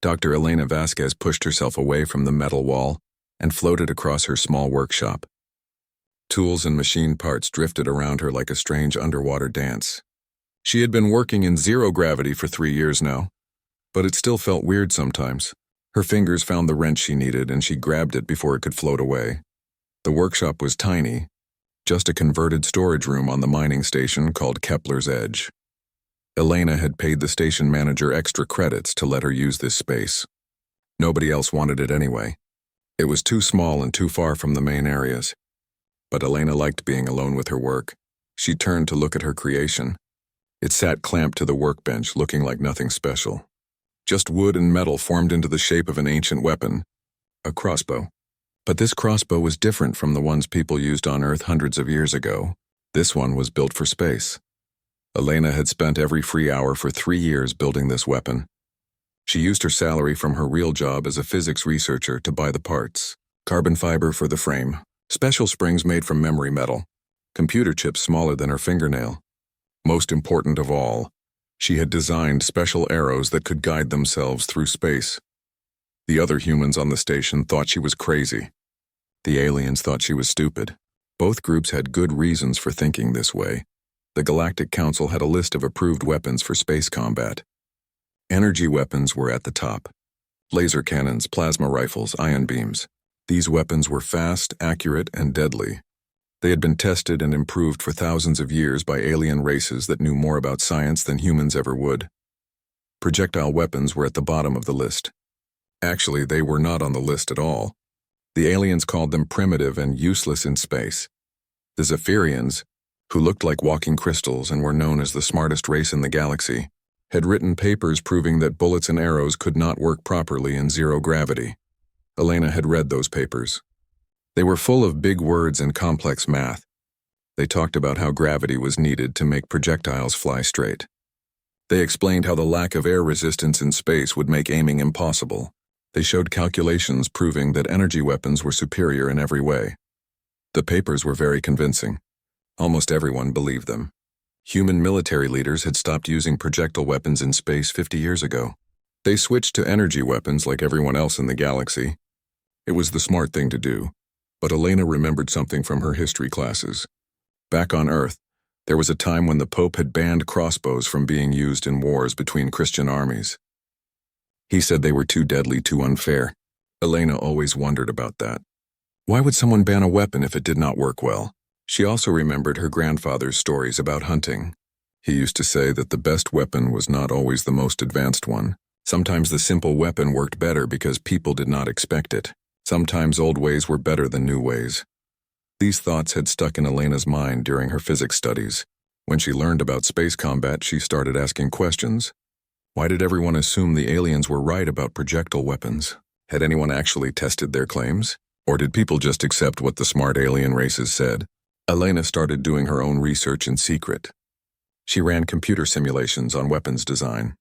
Dr. Elena Vasquez pushed herself away from the metal wall and floated across her small workshop. Tools and machine parts drifted around her like a strange underwater dance. She had been working in zero gravity for 3 years now, but it still felt weird sometimes. Her fingers found the wrench she needed and she grabbed it before it could float away. The workshop was tiny, just a converted storage room on the mining station called Kepler's Edge. Elena had paid the station manager extra credits to let her use this space. Nobody else wanted it anyway. It was too small and too far from the main areas. But Elena liked being alone with her work. She turned to look at her creation. It sat clamped to the workbench, looking like nothing special. Just wood and metal formed into the shape of an ancient weapon, a crossbow. But this crossbow was different from the ones people used on Earth hundreds of years ago. This one was built for space. Elena had spent every free hour for 3 years building this weapon. She used her salary from her real job as a physics researcher to buy the parts. Carbon fiber for the frame, special springs made from memory metal, computer chips smaller than her fingernail. Most important of all, she had designed special arrows that could guide themselves through space. The other humans on the station thought she was crazy. The aliens thought she was stupid. Both groups had good reasons for thinking this way. The Galactic Council had a list of approved weapons for space combat. Energy weapons were at the top. Laser cannons, plasma rifles, ion beams. These weapons were fast, accurate, and deadly. They had been tested and improved for thousands of years by alien races that knew more about science than humans ever would. Projectile weapons were at the bottom of the list. Actually, they were not on the list at all. The aliens called them primitive and useless in space. The Zephyrians, who looked like walking crystals and were known as the smartest race in the galaxy, had written papers proving that bullets and arrows could not work properly in zero gravity. Elena had read those papers. They were full of big words and complex math. They talked about how gravity was needed to make projectiles fly straight. They explained how the lack of air resistance in space would make aiming impossible. They showed calculations proving that energy weapons were superior in every way. The papers were very convincing. Almost everyone believed them. Human military leaders had stopped using projectile weapons in space 50 years ago. They switched to energy weapons like everyone else in the galaxy. It was the smart thing to do, but Elena remembered something from her history classes. Back on Earth, there was a time when the Pope had banned crossbows from being used in wars between Christian armies. He said they were too deadly, too unfair. Elena always wondered about that. Why would someone ban a weapon if it did not work well? She also remembered her grandfather's stories about hunting. He used to say that the best weapon was not always the most advanced one. Sometimes the simple weapon worked better because people did not expect it. Sometimes old ways were better than new ways. These thoughts had stuck in Elena's mind during her physics studies. When she learned about space combat, she started asking questions. Why did everyone assume the aliens were right about projectile weapons? Had anyone actually tested their claims? Or did people just accept what the smart alien races said? Elena started doing her own research in secret. She ran computer simulations on weapons design.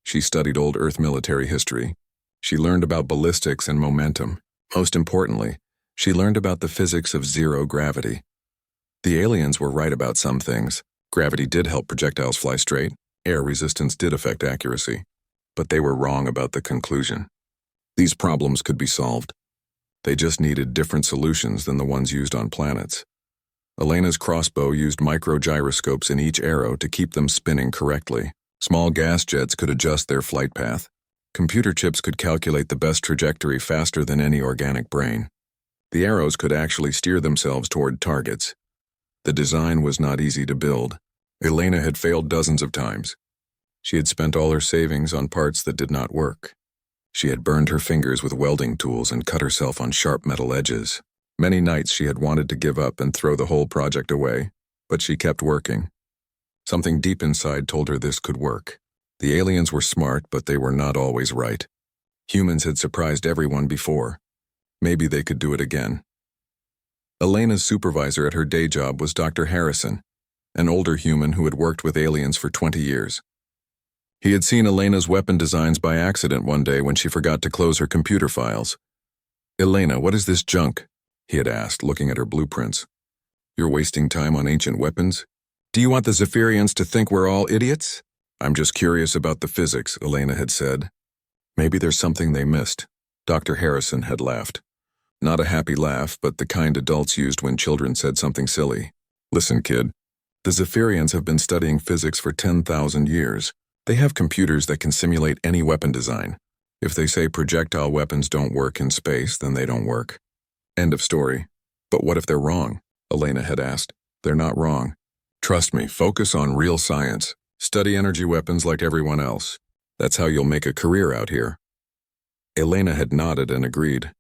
She studied old Earth military history. She learned about ballistics and momentum. Most importantly, she learned about the physics of zero gravity. The aliens were right about some things. Gravity did help projectiles fly straight. Air resistance did affect accuracy. But they were wrong about the conclusion. These problems could be solved. They just needed different solutions than the ones used on planets. Elena's crossbow used microgyroscopes in each arrow to keep them spinning correctly. Small gas jets could adjust their flight path. Computer chips could calculate the best trajectory faster than any organic brain. The arrows could actually steer themselves toward targets. The design was not easy to build. Elena had failed dozens of times. She had spent all her savings on parts that did not work. She had burned her fingers with welding tools and cut herself on sharp metal edges. Many nights she had wanted to give up and throw the whole project away, but she kept working. Something deep inside told her this could work. The aliens were smart, but they were not always right. Humans had surprised everyone before. Maybe they could do it again. Elena's supervisor at her day job was Dr. Harrison, an older human who had worked with aliens for 20 years. He had seen Elena's weapon designs by accident one day when she forgot to close her computer files. "Elena, what is this junk?" he had asked, looking at her blueprints. "You're wasting time on ancient weapons? Do you want the Zephyrians to think we're all idiots?" "I'm just curious about the physics," Elena had said. Maybe there's something they missed. Dr. Harrison had laughed. Not a happy laugh, but the kind adults used when children said something silly. Listen, kid. The Zephyrians have been studying physics for 10,000 years. They have computers that can simulate any weapon design. If they say projectile weapons don't work in space, then they don't work. End of story. But what if they're wrong? Elena had asked. They're not wrong. Trust me, focus on real science. Study energy weapons like everyone else. That's how you'll make a career out here. Elena had nodded and agreed.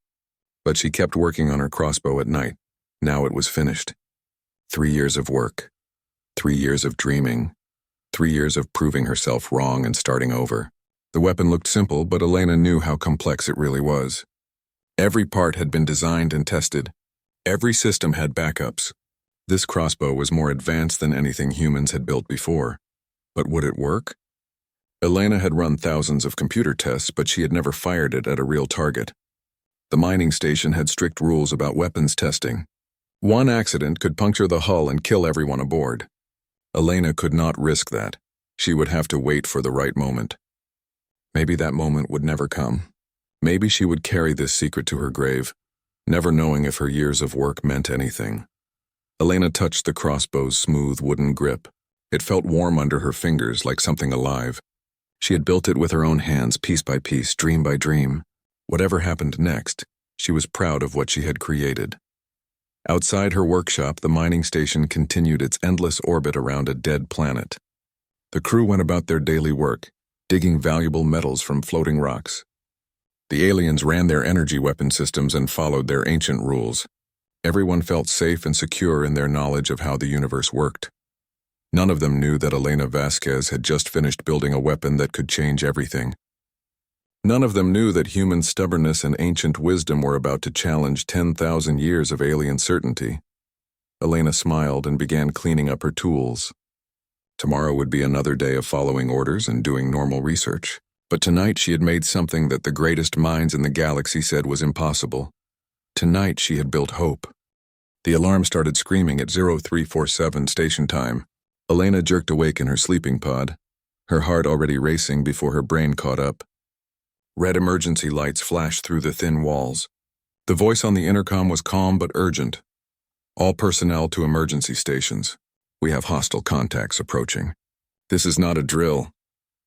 But she kept working on her crossbow at night. Now it was finished. 3 years of work. 3 years of dreaming. 3 years of proving herself wrong and starting over. The weapon looked simple, but Elena knew how complex it really was. Every part had been designed and tested. Every system had backups. This crossbow was more advanced than anything humans had built before. But would it work? Elena had run thousands of computer tests, but she had never fired it at a real target. The mining station had strict rules about weapons testing. One accident could puncture the hull and kill everyone aboard. Elena could not risk that. She would have to wait for the right moment. Maybe that moment would never come. Maybe she would carry this secret to her grave, never knowing if her years of work meant anything. Elena touched the crossbow's smooth wooden grip. It felt warm under her fingers, like something alive. She had built it with her own hands, piece by piece, dream by dream. Whatever happened next, she was proud of what she had created. Outside her workshop, the mining station continued its endless orbit around a dead planet. The crew went about their daily work, digging valuable metals from floating rocks. The aliens ran their energy weapon systems and followed their ancient rules. Everyone felt safe and secure in their knowledge of how the universe worked. None of them knew that Elena Vasquez had just finished building a weapon that could change everything. None of them knew that human stubbornness and ancient wisdom were about to challenge 10,000 years of alien certainty. Elena smiled and began cleaning up her tools. Tomorrow would be another day of following orders and doing normal research. But tonight she had made something that the greatest minds in the galaxy said was impossible. Tonight she had built hope. The alarm started screaming at 0347 station time. Elena jerked awake in her sleeping pod, her heart already racing before her brain caught up. Red emergency lights flashed through the thin walls. The voice on the intercom was calm but urgent. All personnel to emergency stations. We have hostile contacts approaching. This is not a drill.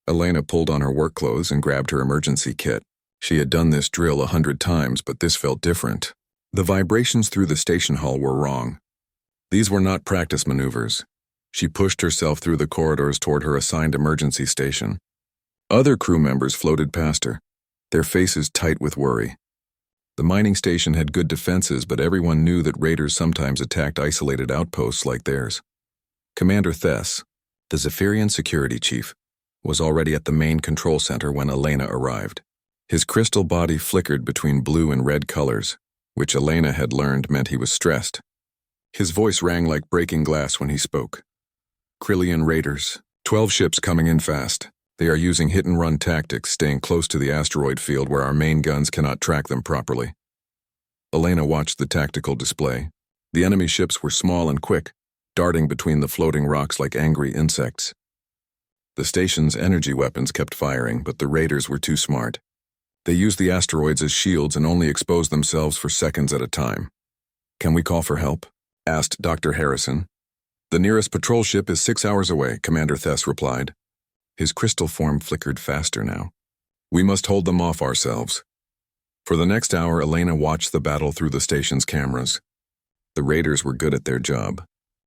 Elena pulled on her work clothes and grabbed her emergency kit. She had done this drill 100 times, but this felt different. The vibrations through the station hall were wrong. These were not practice maneuvers. She pushed herself through the corridors toward her assigned emergency station. Other crew members floated past her, their faces tight with worry. The mining station had good defenses, but everyone knew that raiders sometimes attacked isolated outposts like theirs. Commander Thess, the Zephyrian security chief, was already at the main control center when Elena arrived. His crystal body flickered between blue and red colors, which Elena had learned meant he was stressed. His voice rang like breaking glass when he spoke. Krillian raiders, 12 ships coming in fast. They are using hit-and-run tactics, staying close to the asteroid field where our main guns cannot track them properly. Elena watched the tactical display. The enemy ships were small and quick, darting between the floating rocks like angry insects. The station's energy weapons kept firing, but the raiders were too smart. They used the asteroids as shields and only exposed themselves for seconds at a time. "Can we call for help?" asked Dr. Harrison. "The nearest patrol ship is 6 hours away," Commander Thess replied. His crystal form flickered faster now. "We must hold them off ourselves." For the next hour, Elena watched the battle through the station's cameras. The raiders were good at their job.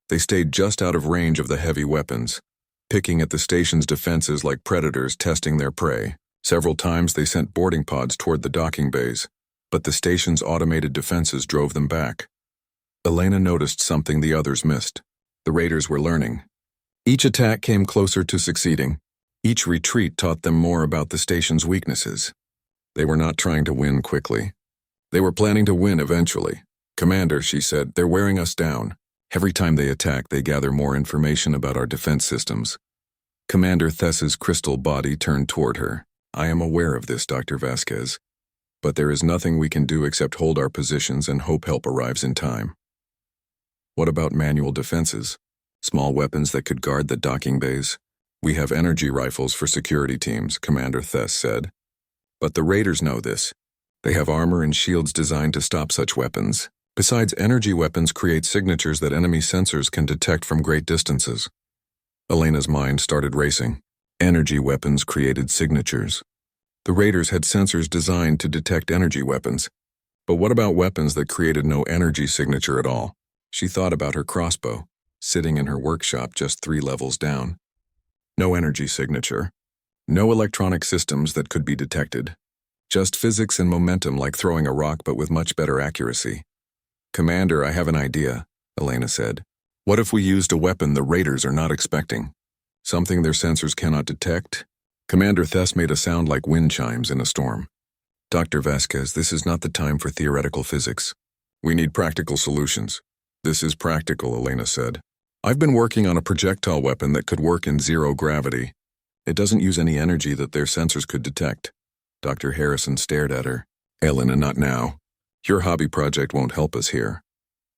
They stayed just out of range of the heavy weapons, picking at the station's defenses like predators testing their prey. Several times they sent boarding pods toward the docking bays, but the station's automated defenses drove them back. Elena noticed something the others missed. The raiders were learning. Each attack came closer to succeeding. Each retreat taught them more about the station's weaknesses. They were not trying to win quickly. They were planning to win eventually. "Commander," she said, "they're wearing us down. Every time they attack, they gather more information about our defense systems." Commander Thess's crystal body turned toward her. "I am aware of this, Dr. Vasquez. But there is nothing we can do except hold our positions and hope help arrives in time." "What about manual defenses? Small weapons that could guard the docking bays?" "We have energy rifles for security teams," Commander Thess said. But the raiders know this. They have armor and shields designed to stop such weapons. Besides, energy weapons create signatures that enemy sensors can detect from great distances. Elena's mind started racing. Energy weapons created signatures. The raiders had sensors designed to detect energy weapons. But what about weapons that created no energy signature at all? She thought about her crossbow, sitting in her workshop just 3 levels down. No energy signature. No electronic systems that could be detected. Just physics and momentum, like throwing a rock but with much better accuracy. "Commander, I have an idea," Elena said. "What if we used a weapon the raiders are not expecting? Something their sensors cannot detect?" Commander Thess made a sound like wind chimes in a storm. "Dr. Vasquez, this is not the time for theoretical physics. We need practical solutions." "This is practical," Elena said. "I've been working on a projectile weapon that could work in zero gravity. It doesn't use any energy that their sensors could detect." Dr. Harrison stared at her. "Elena, not now. Your hobby project won't help us here."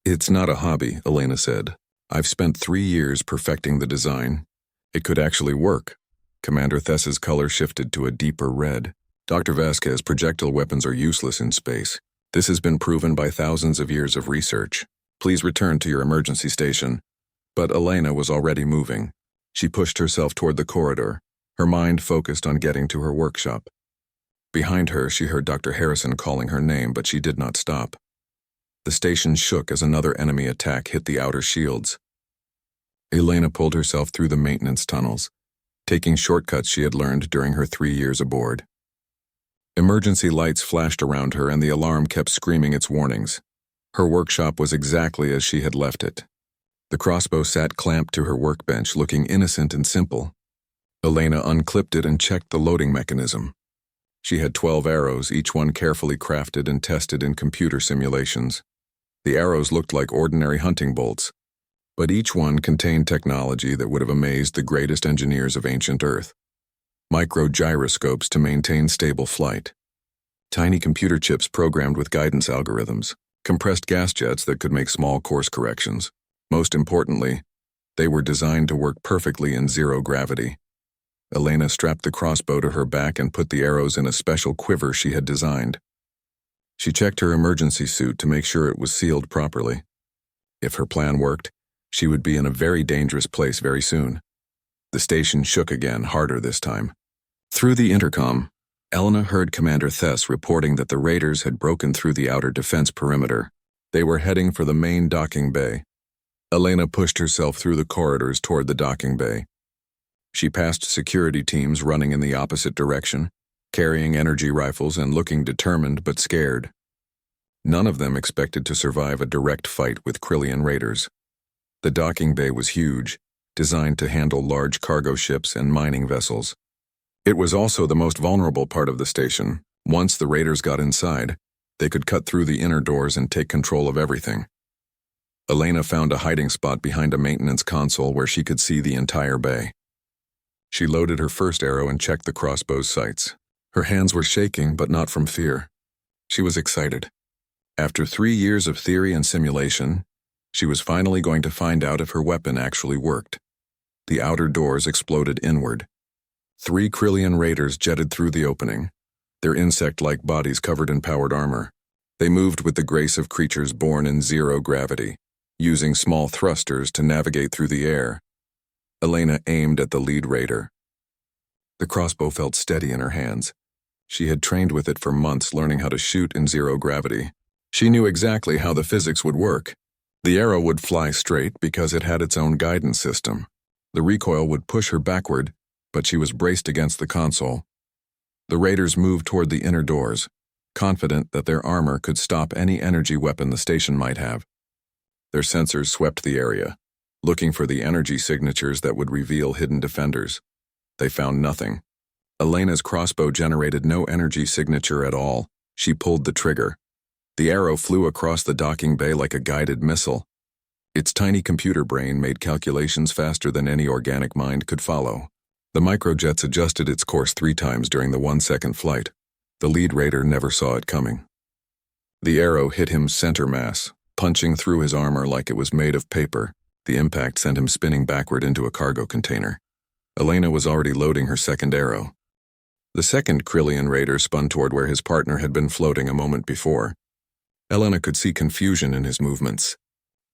"It's not a hobby," Elena said. "I've spent 3 years perfecting the design. It could actually work." Commander Thess's color shifted to a deeper red. "Dr. Vasquez, projectile weapons are useless in space. This has been proven by thousands of years of research. Please return to your emergency station." But Elena was already moving. She pushed herself toward the corridor, her mind focused on getting to her workshop. Behind her, she heard Dr. Harrison calling her name, but she did not stop. The station shook as another enemy attack hit the outer shields. Elena pulled herself through the maintenance tunnels, taking shortcuts she had learned during her 3 years aboard. Emergency lights flashed around her and the alarm kept screaming its warnings. Her workshop was exactly as she had left it. The crossbow sat clamped to her workbench, looking innocent and simple. Elena unclipped it and checked the loading mechanism. She had 12 arrows, each one carefully crafted and tested in computer simulations. The arrows looked like ordinary hunting bolts, but each one contained technology that would have amazed the greatest engineers of ancient Earth. Micro-gyroscopes to maintain stable flight. Tiny computer chips programmed with guidance algorithms. Compressed gas jets that could make small course corrections. Most importantly, they were designed to work perfectly in zero gravity. Elena strapped the crossbow to her back and put the arrows in a special quiver she had designed. She checked her emergency suit to make sure it was sealed properly. If her plan worked, she would be in a very dangerous place very soon. The station shook again, harder this time. Through the intercom, Elena heard Commander Thess reporting that the raiders had broken through the outer defense perimeter. They were heading for the main docking bay. Elena pushed herself through the corridors toward the docking bay. She passed security teams running in the opposite direction, carrying energy rifles and looking determined but scared. None of them expected to survive a direct fight with Krillian raiders. The docking bay was huge, designed to handle large cargo ships and mining vessels. It was also the most vulnerable part of the station. Once the raiders got inside, they could cut through the inner doors and take control of everything. Elena found a hiding spot behind a maintenance console where she could see the entire bay. She loaded her first arrow and checked the crossbow's sights. Her hands were shaking, but not from fear. She was excited. After 3 years of theory and simulation, she was finally going to find out if her weapon actually worked. The outer doors exploded inward. 3 Krillian raiders jetted through the opening, their insect-like bodies covered in powered armor. They moved with the grace of creatures born in zero gravity, using small thrusters to navigate through the air. Elena aimed at the lead raider. The crossbow felt steady in her hands. She had trained with it for months, learning how to shoot in zero gravity. She knew exactly how the physics would work. The arrow would fly straight because it had its own guidance system. The recoil would push her backward, but she was braced against the console. The raiders moved toward the inner doors, confident that their armor could stop any energy weapon the station might have. Their sensors swept the area, looking for the energy signatures that would reveal hidden defenders. They found nothing. Elena's crossbow generated no energy signature at all. She pulled the trigger. The arrow flew across the docking bay like a guided missile. Its tiny computer brain made calculations faster than any organic mind could follow. The microjets adjusted its course 3 times during the 1-second flight. The lead raider never saw it coming. The arrow hit him center mass, punching through his armor like it was made of paper. The impact sent him spinning backward into a cargo container. Elena was already loading her second arrow. The second Krillian raider spun toward where his partner had been floating a moment before. Elena could see confusion in his movements.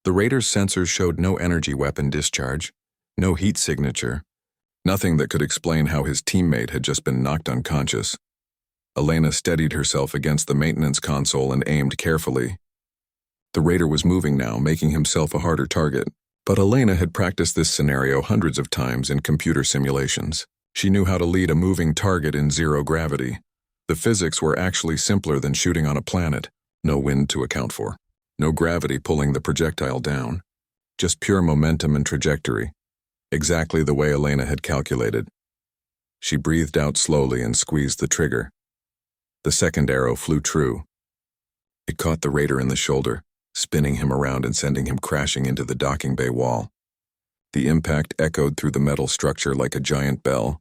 The raider's sensors showed no energy weapon discharge, no heat signature, nothing that could explain how his teammate had just been knocked unconscious. Elena steadied herself against the maintenance console and aimed carefully. The raider was moving now, making himself a harder target. But Elena had practiced this scenario hundreds of times in computer simulations. She knew how to lead a moving target in zero gravity. The physics were actually simpler than shooting on a planet. No wind to account for. No gravity pulling the projectile down. Just pure momentum and trajectory. Exactly the way Elena had calculated. She breathed out slowly and squeezed the trigger. The second arrow flew true. It caught the raider in the shoulder, spinning him around and sending him crashing into the docking bay wall. The impact echoed through the metal structure like a giant bell.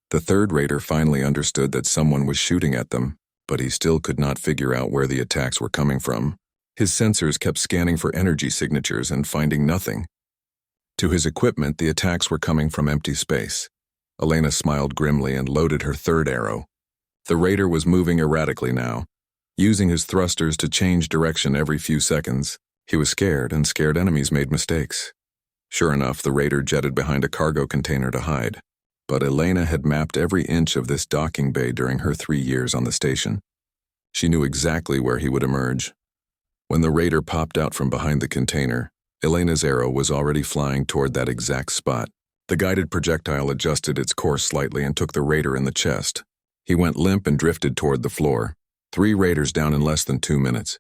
The third raider finally understood that someone was shooting at them, but he still could not figure out where the attacks were coming from. His sensors kept scanning for energy signatures and finding nothing. To his equipment, the attacks were coming from empty space. Elena smiled grimly and loaded her third arrow. The raider was moving erratically now, using his thrusters to change direction every few seconds. He was scared, and scared enemies made mistakes. Sure enough, the raider jetted behind a cargo container to hide. But Elena had mapped every inch of this docking bay during her 3 years on the station. She knew exactly where he would emerge. When the raider popped out from behind the container, Elena's arrow was already flying toward that exact spot. The guided projectile adjusted its course slightly and took the raider in the chest. He went limp and drifted toward the floor. 3 raiders down in less than 2 minutes.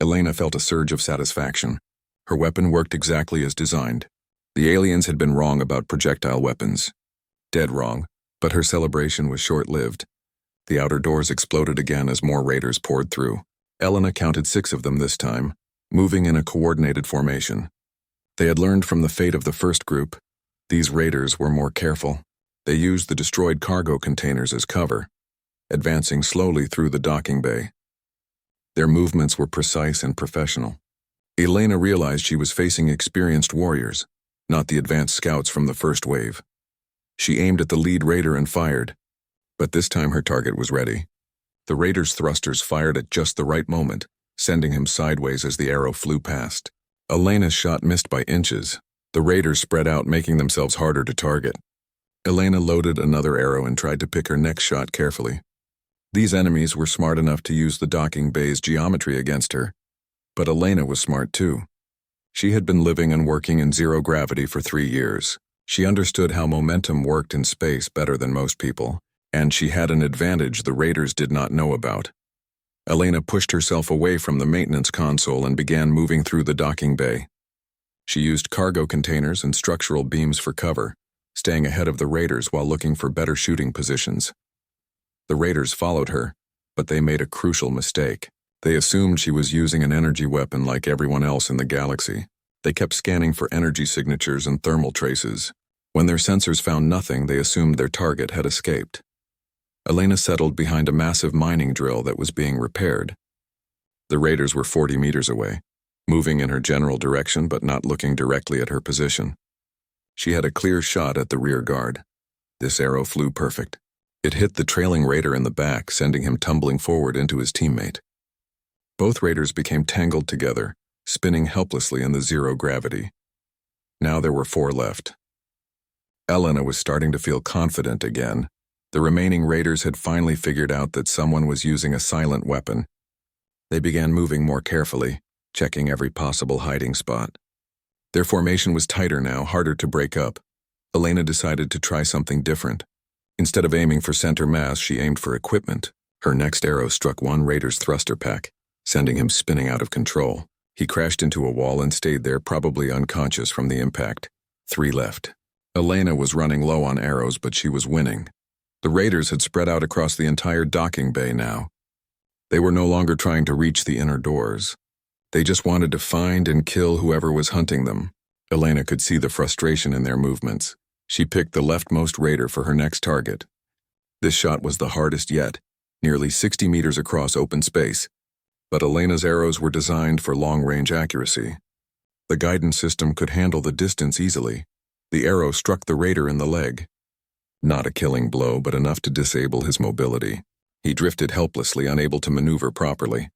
Elena felt a surge of satisfaction. Her weapon worked exactly as designed. The aliens had been wrong about projectile weapons. Dead wrong, but her celebration was short-lived. The outer doors exploded again as more raiders poured through. Elena counted 6 of them this time, moving in a coordinated formation. They had learned from the fate of the first group. These raiders were more careful. They used the destroyed cargo containers as cover, advancing slowly through the docking bay. Their movements were precise and professional. Elena realized she was facing experienced warriors, not the advanced scouts from the first wave. She aimed at the lead raider and fired, but this time her target was ready. The raider's thrusters fired at just the right moment, sending him sideways as the arrow flew past. Elena's shot missed by inches. The raiders spread out, making themselves harder to target. Elena loaded another arrow and tried to pick her next shot carefully. These enemies were smart enough to use the docking bay's geometry against her, but Elena was smart too. She had been living and working in zero gravity for 3 years. She understood how momentum worked in space better than most people, and she had an advantage the raiders did not know about. Elena pushed herself away from the maintenance console and began moving through the docking bay. She used cargo containers and structural beams for cover, staying ahead of the raiders while looking for better shooting positions. The raiders followed her, but they made a crucial mistake. They assumed she was using an energy weapon like everyone else in the galaxy. They kept scanning for energy signatures and thermal traces. When their sensors found nothing, they assumed their target had escaped. Elena settled behind a massive mining drill that was being repaired. The raiders were 40 meters away, moving in her general direction but not looking directly at her position. She had a clear shot at the rear guard. This arrow flew perfect. It hit the trailing raider in the back, sending him tumbling forward into his teammate. Both raiders became tangled together, spinning helplessly in the zero gravity. Now there were 4 left. Elena was starting to feel confident again. The remaining raiders had finally figured out that someone was using a silent weapon. They began moving more carefully, checking every possible hiding spot. Their formation was tighter now, harder to break up. Elena decided to try something different. Instead of aiming for center mass, she aimed for equipment. Her next arrow struck one raider's thruster pack, sending him spinning out of control. He crashed into a wall and stayed there, probably unconscious from the impact. 3 left. Elena was running low on arrows, but she was winning. The raiders had spread out across the entire docking bay now. They were no longer trying to reach the inner doors. They just wanted to find and kill whoever was hunting them. Elena could see the frustration in their movements. She picked the leftmost raider for her next target. This shot was the hardest yet, nearly 60 meters across open space. But Elena's arrows were designed for long-range accuracy. The guidance system could handle the distance easily. The arrow struck the raider in the leg. Not a killing blow, but enough to disable his mobility. He drifted helplessly, unable to maneuver properly.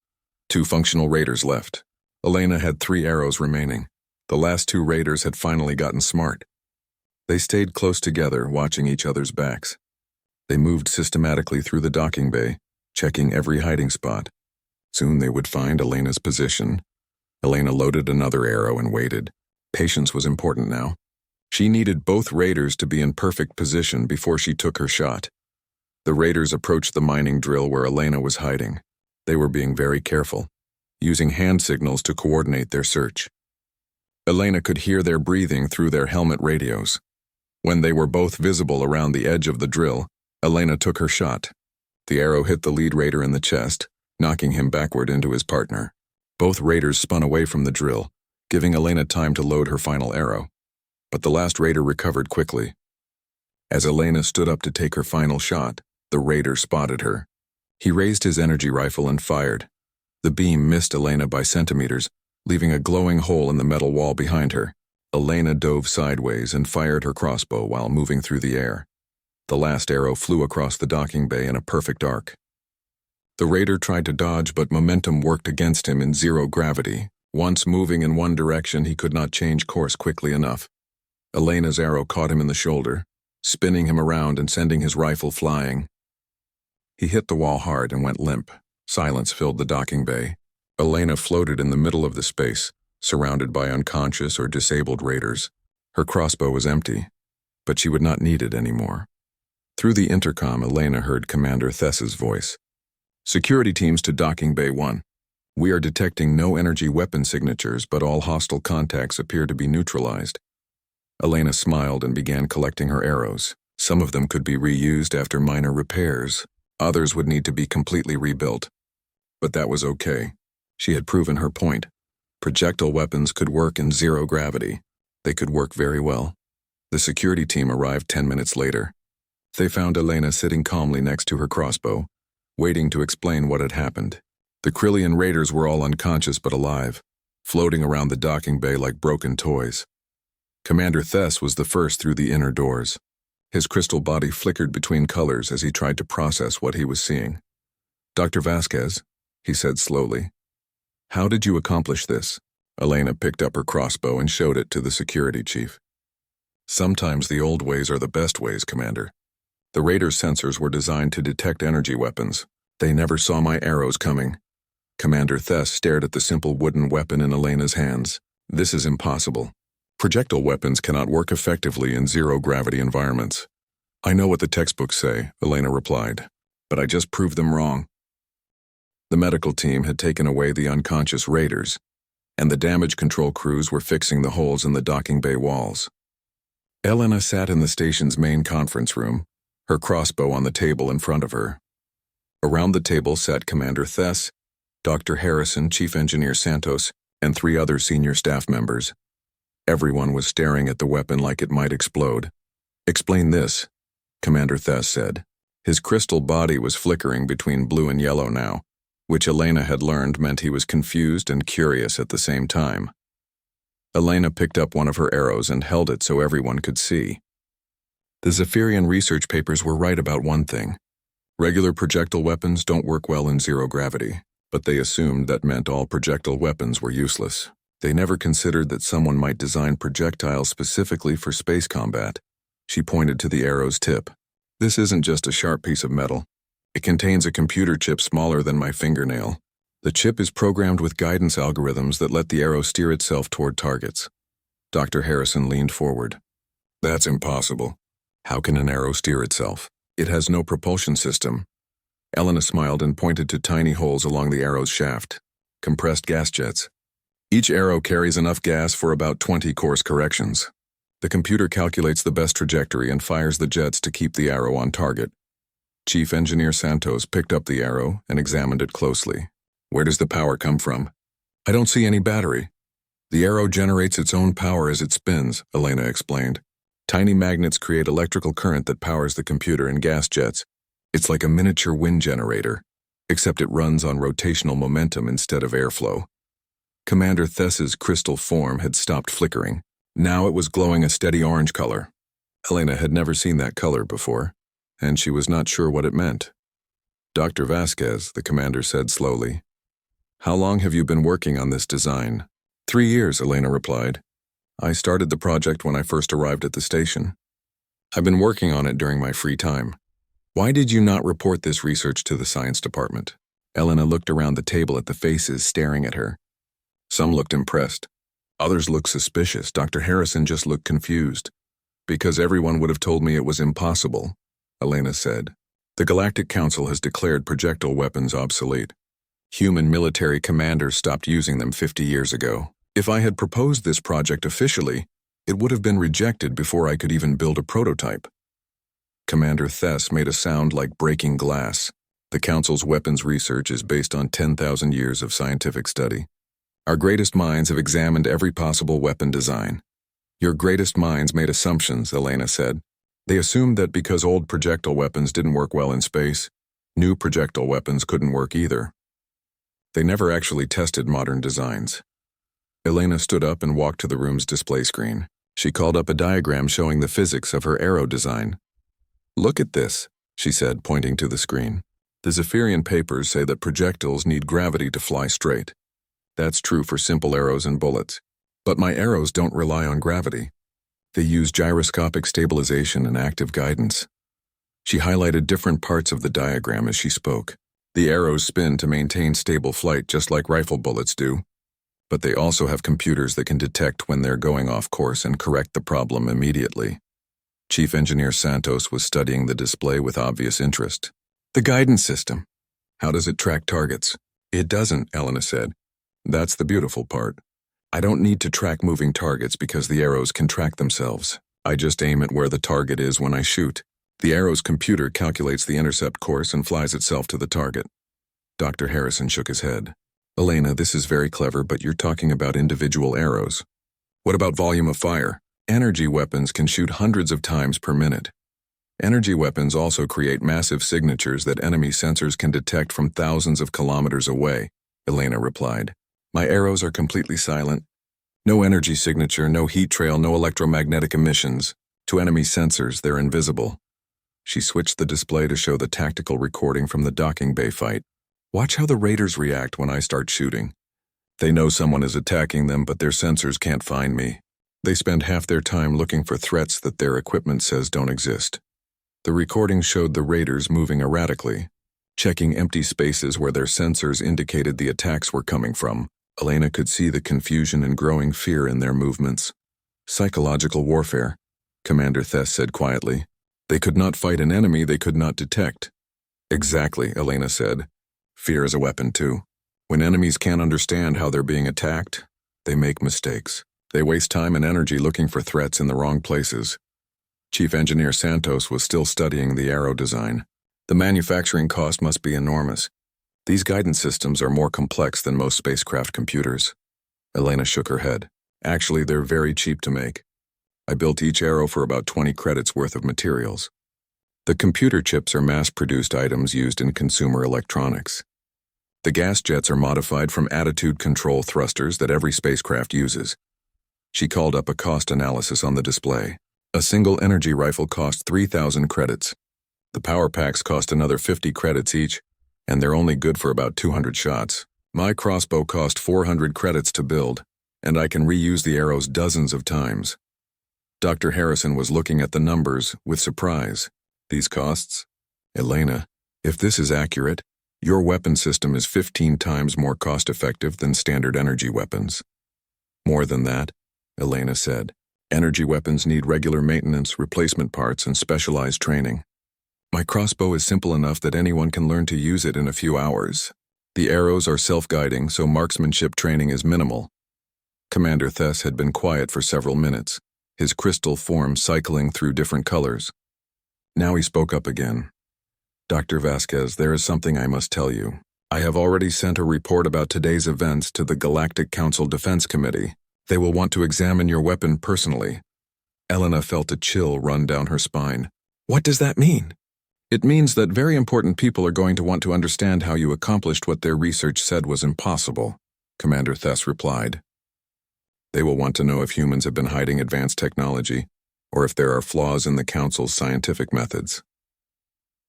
2 functional raiders left. Elena had 3 arrows remaining. The last 2 raiders had finally gotten smart. They stayed close together, watching each other's backs. They moved systematically through the docking bay, checking every hiding spot. Soon they would find Elena's position. Elena loaded another arrow and waited. Patience was important now. She needed both raiders to be in perfect position before she took her shot. The raiders approached the mining drill where Elena was hiding. They were being very careful, using hand signals to coordinate their search. Elena could hear their breathing through their helmet radios. When they were both visible around the edge of the drill, Elena took her shot. The arrow hit the lead raider in the chest, knocking him backward into his partner. Both raiders spun away from the drill, giving Elena time to load her final arrow. But the last raider recovered quickly. As Elena stood up to take her final shot, the raider spotted her. He raised his energy rifle and fired. The beam missed Elena by centimeters, leaving a glowing hole in the metal wall behind her. Elena dove sideways and fired her crossbow while moving through the air. The last arrow flew across the docking bay in a perfect arc. The raider tried to dodge, but momentum worked against him in zero gravity. Once moving in one direction, he could not change course quickly enough. Elena's arrow caught him in the shoulder, spinning him around and sending his rifle flying. He hit the wall hard and went limp. Silence filled the docking bay. Elena floated in the middle of the space, surrounded by unconscious or disabled raiders. Her crossbow was empty, but she would not need it anymore. Through the intercom, Elena heard Commander Thess's voice. "Security teams to Docking Bay 1. We are detecting no energy weapon signatures, but all hostile contacts appear to be neutralized." Elena smiled and began collecting her arrows. Some of them could be reused after minor repairs. Others would need to be completely rebuilt. But that was okay. She had proven her point. Projectile weapons could work in zero gravity. They could work very well. The security team arrived 10 minutes later. They found Elena sitting calmly next to her crossbow, waiting to explain what had happened. The Krillian raiders were all unconscious but alive, floating around the docking bay like broken toys. Commander Thess was the first through the inner doors. His crystal body flickered between colors as he tried to process what he was seeing. "Dr. Vasquez," he said slowly, "how did you accomplish this?" Elena picked up her crossbow and showed it to the security chief. "Sometimes the old ways are the best ways, Commander. The Raiders' sensors were designed to detect energy weapons. They never saw my arrows coming." Commander Thess stared at the simple wooden weapon in Elena's hands. "This is impossible. Projectile weapons cannot work effectively in zero-gravity environments." "I know what the textbooks say," Elena replied, "but I just proved them wrong." The medical team had taken away the unconscious raiders, and the damage control crews were fixing the holes in the docking bay walls. Elena sat in the station's main conference room, her crossbow on the table in front of her. Around the table sat Commander Thess, Dr. Harrison, Chief Engineer Santos, and 3 other senior staff members. Everyone was staring at the weapon like it might explode. "Explain this," Commander Thess said. His crystal body was flickering between blue and yellow now, which Elena had learned meant he was confused and curious at the same time. Elena picked up one of her arrows and held it so everyone could see. The Zephyrian research papers were right about one thing. Regular projectile weapons don't work well in zero gravity, but they assumed that meant all projectile weapons were useless. They never considered that someone might design projectiles specifically for space combat. She pointed to the arrow's tip. "This isn't just a sharp piece of metal. It contains a computer chip smaller than my fingernail. The chip is programmed with guidance algorithms that let the arrow steer itself toward targets." Dr. Harrison leaned forward. "That's impossible. How can an arrow steer itself? It has no propulsion system." Elena smiled and pointed to tiny holes along the arrow's shaft. "Compressed gas jets. Each arrow carries enough gas for about 20 course corrections. The computer calculates the best trajectory and fires the jets to keep the arrow on target." Chief Engineer Santos picked up the arrow and examined it closely. "Where does the power come from?" "I don't see any battery. The arrow generates its own power as it spins," Elena explained. "Tiny magnets create electrical current that powers the computer and gas jets. It's like a miniature wind generator, except it runs on rotational momentum instead of airflow." Commander Thess's crystal form had stopped flickering. Now it was glowing a steady orange color. Elena had never seen that color before, and she was not sure what it meant. Dr. Vasquez, the commander said slowly. How long have you been working on this design? 3 years, Elena replied. I started the project when I first arrived at the station. I've been working on it during my free time. Why did you not report this research to the science department? Elena looked around the table at the faces staring at her. Some looked impressed. Others looked suspicious. Dr. Harrison just looked confused. Because everyone would have told me it was impossible, Elena said. The Galactic Council has declared projectile weapons obsolete. Human military commanders stopped using them 50 years ago. If I had proposed this project officially, it would have been rejected before I could even build a prototype. Commander Thess made a sound like breaking glass. The Council's weapons research is based on 10,000 years of scientific study. Our greatest minds have examined every possible weapon design. Your greatest minds made assumptions, Elena said. They assumed that because old projectile weapons didn't work well in space, new projectile weapons couldn't work either. They never actually tested modern designs. Elena stood up and walked to the room's display screen. She called up a diagram showing the physics of her arrow design. Look at this, she said, pointing to the screen. The Zephyrian papers say that projectiles need gravity to fly straight. That's true for simple arrows and bullets. But my arrows don't rely on gravity. They use gyroscopic stabilization and active guidance. She highlighted different parts of the diagram as she spoke. The arrows spin to maintain stable flight just like rifle bullets do. But they also have computers that can detect when they're going off course and correct the problem immediately. Chief Engineer Santos was studying the display with obvious interest. The guidance system. How does it track targets? It doesn't, Elena said. That's the beautiful part. I don't need to track moving targets because the arrows can track themselves. I just aim at where the target is when I shoot. The arrow's computer calculates the intercept course and flies itself to the target. Dr. Harrison shook his head. Elena, this is very clever, but you're talking about individual arrows. What about volume of fire? Energy weapons can shoot hundreds of times per minute. Energy weapons also create massive signatures that enemy sensors can detect from thousands of kilometers away, Elena replied. My arrows are completely silent. No energy signature, no heat trail, no electromagnetic emissions. To enemy sensors, they're invisible. She switched the display to show the tactical recording from the docking bay fight. Watch how the raiders react when I start shooting. They know someone is attacking them, but their sensors can't find me. They spend half their time looking for threats that their equipment says don't exist. The recording showed the raiders moving erratically, checking empty spaces where their sensors indicated the attacks were coming from. Elena could see the confusion and growing fear in their movements. Psychological warfare, Commander Thess said quietly. They could not fight an enemy they could not detect. Exactly, Elena said. Fear is a weapon too. When enemies can't understand how they're being attacked, they make mistakes. They waste time and energy looking for threats in the wrong places. Chief Engineer Santos was still studying the arrow design. The manufacturing cost must be enormous. These guidance systems are more complex than most spacecraft computers. Elena shook her head. Actually, they're very cheap to make. I built each arrow for about 20 credits worth of materials. The computer chips are mass-produced items used in consumer electronics. The gas jets are modified from attitude control thrusters that every spacecraft uses. She called up a cost analysis on the display. A single energy rifle cost 3,000 credits. The power packs cost another 50 credits each, and they're only good for about 200 shots. My crossbow cost 400 credits to build, and I can reuse the arrows dozens of times. Dr. Harrison was looking at the numbers with surprise. These costs? Elena, if this is accurate, your weapon system is 15 times more cost-effective than standard energy weapons. More than that, Elena said. Energy weapons need regular maintenance, replacement parts, and specialized training. My crossbow is simple enough that anyone can learn to use it in a few hours. The arrows are self-guiding, so marksmanship training is minimal. Commander Thess had been quiet for several minutes, his crystal form cycling through different colors. Now he spoke up again. Dr. Vasquez, there is something I must tell you. I have already sent a report about today's events to the Galactic Council Defense Committee. They will want to examine your weapon personally. Elena felt a chill run down her spine. What does that mean? It means that very important people are going to want to understand how you accomplished what their research said was impossible, Commander Thess replied. They will want to know if humans have been hiding advanced technology, or if there are flaws in the Council's scientific methods.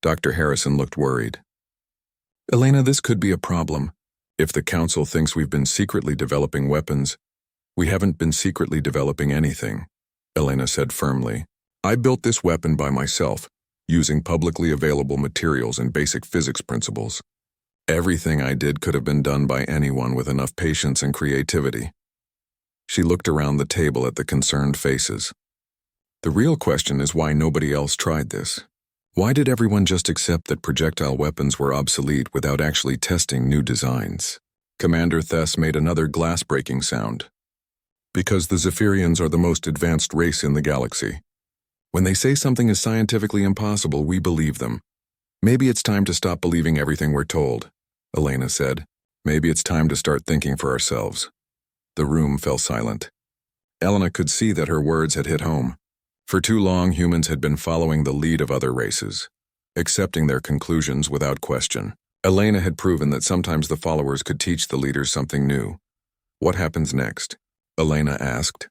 Dr. Harrison looked worried. Elena, this could be a problem. If the Council thinks we've been secretly developing weapons, we haven't been secretly developing anything, Elena said firmly. I built this weapon by myself, using publicly available materials and basic physics principles. Everything I did could have been done by anyone with enough patience and creativity. She looked around the table at the concerned faces. The real question is why nobody else tried this. Why did everyone just accept that projectile weapons were obsolete without actually testing new designs? Commander Thess made another glass-breaking sound. Because the Zephyrians are the most advanced race in the galaxy. When they say something is scientifically impossible, we believe them. Maybe it's time to stop believing everything we're told, Elena said. Maybe it's time to start thinking for ourselves. The room fell silent. Elena could see that her words had hit home. For too long, humans had been following the lead of other races, accepting their conclusions without question. Elena had proven that sometimes the followers could teach the leaders something new. What happens next? Elena asked.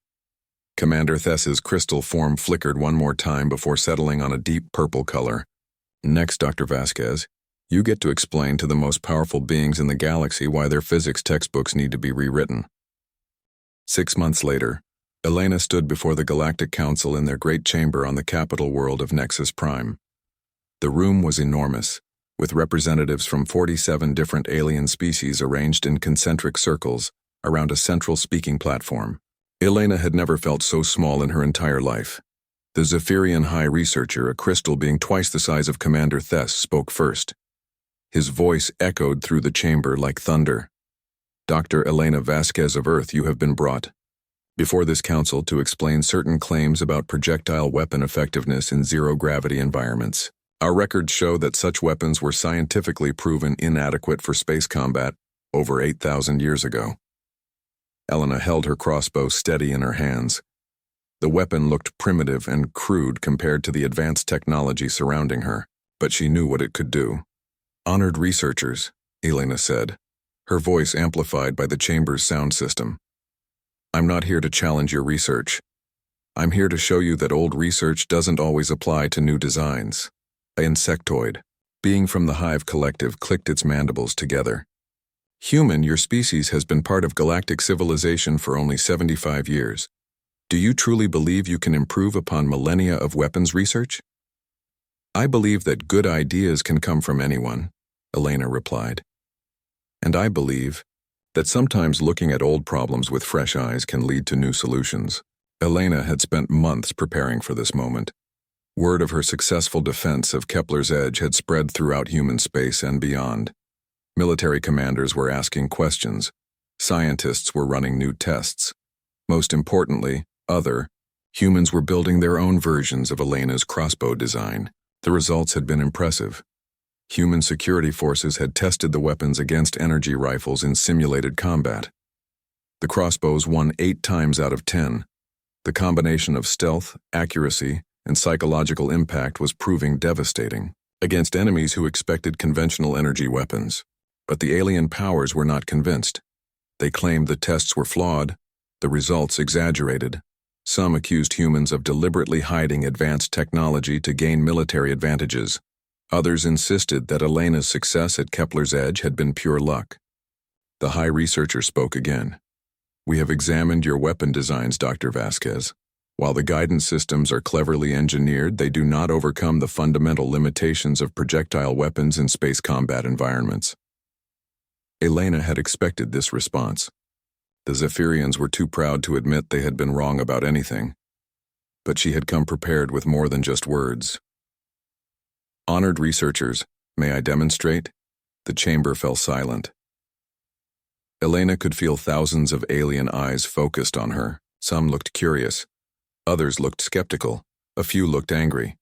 Commander Thess's crystal form flickered one more time before settling on a deep purple color. Next, Dr. Vasquez, you get to explain to the most powerful beings in the galaxy why their physics textbooks need to be rewritten. 6 months later, Elena stood before the Galactic Council in their great chamber on the capital world of Nexus Prime. The room was enormous, with representatives from 47 different alien species arranged in concentric circles around a central speaking platform. Elena had never felt so small in her entire life. The Zephyrian High Researcher, a crystal being twice the size of Commander Thess, spoke first. His voice echoed through the chamber like thunder. Dr. Elena Vasquez of Earth, you have been brought before this council to explain certain claims about projectile weapon effectiveness in zero-gravity environments. Our records show that such weapons were scientifically proven inadequate for space combat over 8,000 years ago. Elena held her crossbow steady in her hands. The weapon looked primitive and crude compared to the advanced technology surrounding her, but she knew what it could do. Honored researchers, Elena said, her voice amplified by the chamber's sound system. I'm not here to challenge your research. I'm here to show you that old research doesn't always apply to new designs. An insectoid, being from the Hive Collective, clicked its mandibles together. Human, your species has been part of galactic civilization for only 75 years. Do you truly believe you can improve upon millennia of weapons research? I believe that good ideas can come from anyone, Elena replied. And I believe that sometimes looking at old problems with fresh eyes can lead to new solutions. Elena had spent months preparing for this moment. Word of her successful defense of Kepler's Edge had spread throughout human space and beyond. Military commanders were asking questions. Scientists were running new tests. Most importantly, humans were building their own versions of Elena's crossbow design. The results had been impressive. Human security forces had tested the weapons against energy rifles in simulated combat. The crossbows won 8 times out of 10. The combination of stealth, accuracy, and psychological impact was proving devastating against enemies who expected conventional energy weapons. But the alien powers were not convinced. They claimed the tests were flawed, the results exaggerated. Some accused humans of deliberately hiding advanced technology to gain military advantages. Others insisted that Elena's success at Kepler's Edge had been pure luck. The High Researcher spoke again. We have examined your weapon designs, Dr. Vasquez. While the guidance systems are cleverly engineered, they do not overcome the fundamental limitations of projectile weapons in space combat environments. Elena had expected this response. The Zephyrians were too proud to admit they had been wrong about anything. But she had come prepared with more than just words. Honored researchers, may I demonstrate? The chamber fell silent. Elena could feel thousands of alien eyes focused on her. Some looked curious. Others looked skeptical. A few looked angry.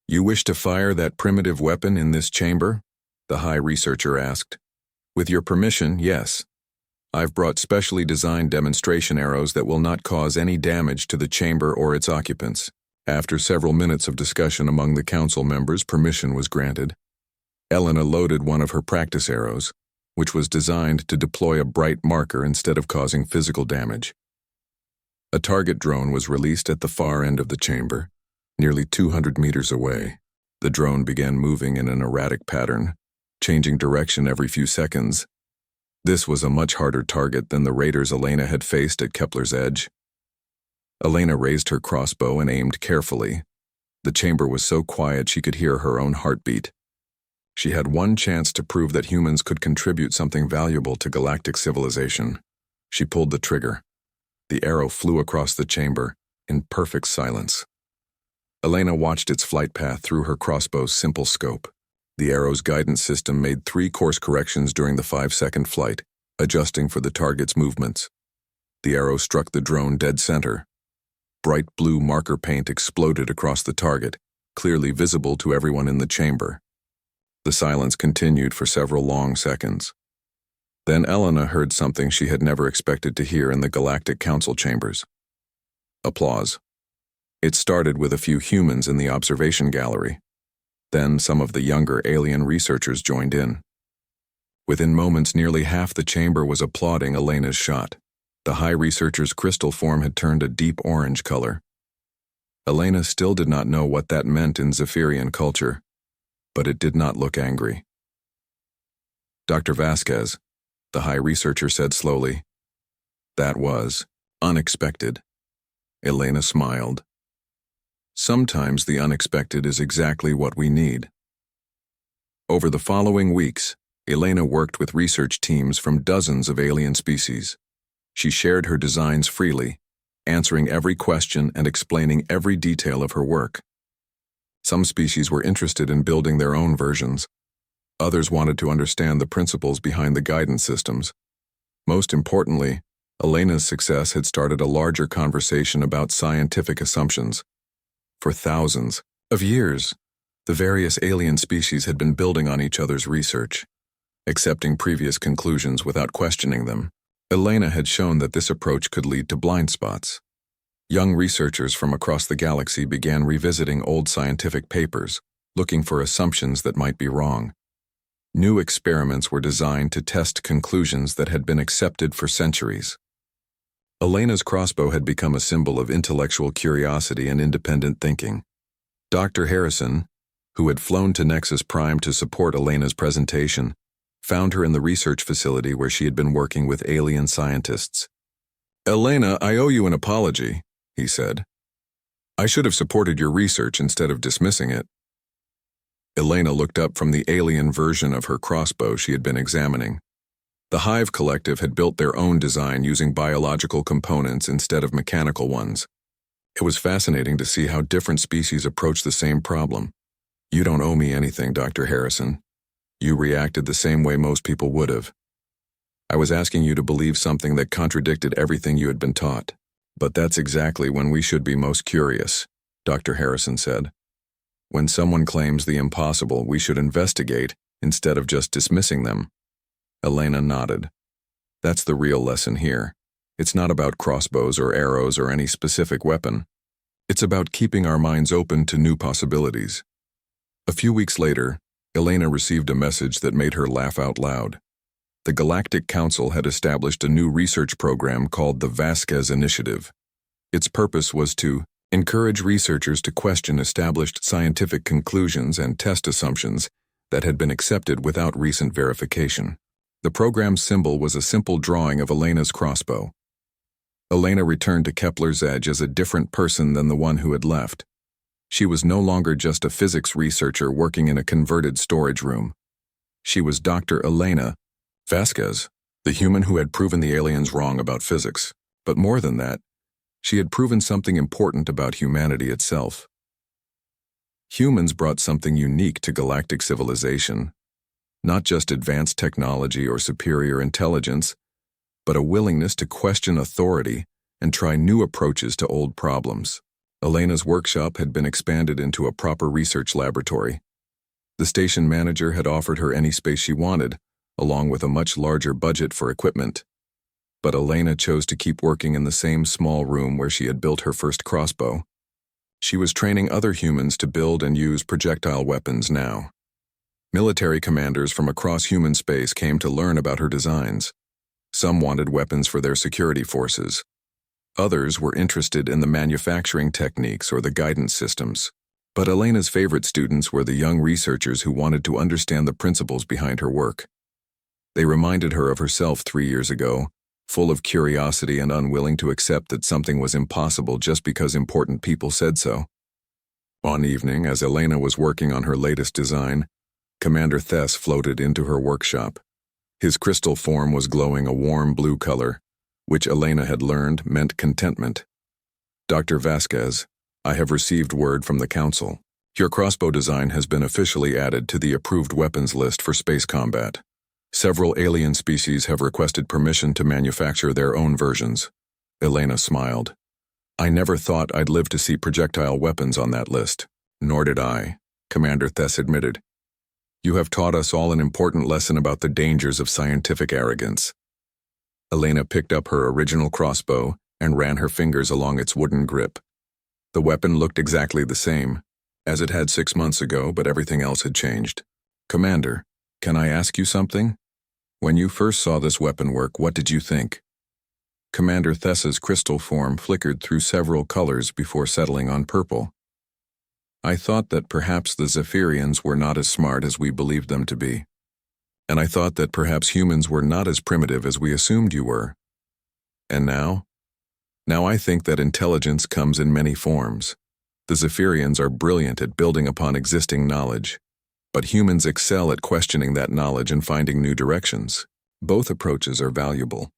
You wish to fire that primitive weapon in this chamber? The High Researcher asked. With your permission, yes. I've brought specially designed demonstration arrows that will not cause any damage to the chamber or its occupants. After several minutes of discussion among the council members, permission was granted. Elena loaded one of her practice arrows, which was designed to deploy a bright marker instead of causing physical damage. A target drone was released at the far end of the chamber, nearly 200 meters away. The drone began moving in an erratic pattern, changing direction every few seconds. This was a much harder target than the raiders Elena had faced at Kepler's Edge. Elena raised her crossbow and aimed carefully. The chamber was so quiet she could hear her own heartbeat. She had one chance to prove that humans could contribute something valuable to galactic civilization. She pulled the trigger. The arrow flew across the chamber, in perfect silence. Elena watched its flight path through her crossbow's simple scope. The arrow's guidance system made 3 course corrections during the 5-second flight, adjusting for the target's movements. The arrow struck the drone dead center. Bright blue marker paint exploded across the target, clearly visible to everyone in the chamber. The silence continued for several long seconds. Then Elena heard something she had never expected to hear in the Galactic Council chambers. Applause. It started with a few humans in the observation gallery. Then some of the younger alien researchers joined in. Within moments, nearly half the chamber was applauding Elena's shot. The high researcher's crystal form had turned a deep orange color. Elena still did not know what that meant in Zephyrian culture, but it did not look angry. Dr. Vasquez, the high researcher said slowly, "That was unexpected." Elena smiled. Sometimes the unexpected is exactly what we need. Over the following weeks, Elena worked with research teams from dozens of alien species. She shared her designs freely, answering every question and explaining every detail of her work. Some species were interested in building their own versions. Others wanted to understand the principles behind the guidance systems. Most importantly, Elena's success had started a larger conversation about scientific assumptions. For thousands of years, the various alien species had been building on each other's research, accepting previous conclusions without questioning them. Elena had shown that this approach could lead to blind spots. Young researchers from across the galaxy began revisiting old scientific papers, looking for assumptions that might be wrong. New experiments were designed to test conclusions that had been accepted for centuries. Elena's crossbow had become a symbol of intellectual curiosity and independent thinking. Dr. Harrison, who had flown to Nexus Prime to support Elena's presentation, found her in the research facility where she had been working with alien scientists. "Elena, I owe you an apology," he said. "I should have supported your research instead of dismissing it." Elena looked up from the alien version of her crossbow she had been examining. The Hive Collective had built their own design using biological components instead of mechanical ones. It was fascinating to see how different species approach the same problem. "You don't owe me anything, Dr. Harrison. You reacted the same way most people would have. I was asking you to believe something that contradicted everything you had been taught. But that's exactly when we should be most curious," Dr. Harrison said. "When someone claims the impossible, we should investigate instead of just dismissing them." Elena nodded. "That's the real lesson here. It's not about crossbows or arrows or any specific weapon. It's about keeping our minds open to new possibilities." A few weeks later, Elena received a message that made her laugh out loud. The Galactic Council had established a new research program called the Vasquez Initiative. Its purpose was to encourage researchers to question established scientific conclusions and test assumptions that had been accepted without recent verification. The program's symbol was a simple drawing of Elena's crossbow. Elena returned to Kepler's Edge as a different person than the one who had left. She was no longer just a physics researcher working in a converted storage room. She was Dr. Elena Vasquez, the human who had proven the aliens wrong about physics. But more than that, she had proven something important about humanity itself. Humans brought something unique to galactic civilization, not just advanced technology or superior intelligence, but a willingness to question authority and try new approaches to old problems. Elena's workshop had been expanded into a proper research laboratory. The station manager had offered her any space she wanted, along with a much larger budget for equipment. But Elena chose to keep working in the same small room where she had built her first crossbow. She was training other humans to build and use projectile weapons now. Military commanders from across human space came to learn about her designs. Some wanted weapons for their security forces. Others were interested in the manufacturing techniques or the guidance systems. But Elena's favorite students were the young researchers who wanted to understand the principles behind her work. They reminded her of herself 3 years ago, full of curiosity and unwilling to accept that something was impossible just because important people said so. One evening, as Elena was working on her latest design, Commander Thess floated into her workshop. His crystal form was glowing a warm blue color, which Elena had learned meant contentment. "Dr. Vasquez, I have received word from the Council. Your crossbow design has been officially added to the approved weapons list for space combat. Several alien species have requested permission to manufacture their own versions." Elena smiled. "I never thought I'd live to see projectile weapons on that list." "Nor did I," Commander Thess admitted. "You have taught us all an important lesson about the dangers of scientific arrogance." Elena picked up her original crossbow and ran her fingers along its wooden grip. The weapon looked exactly the same, as it had 6 months ago, but everything else had changed. "Commander, can I ask you something? When you first saw this weapon work, what did you think?" Commander Thess's crystal form flickered through several colors before settling on purple. "I thought that perhaps the Zephyrians were not as smart as we believed them to be. And I thought that perhaps humans were not as primitive as we assumed you were. And now? Now I think that intelligence comes in many forms. The Zephyrians are brilliant at building upon existing knowledge, but humans excel at questioning that knowledge and finding new directions. Both approaches are valuable.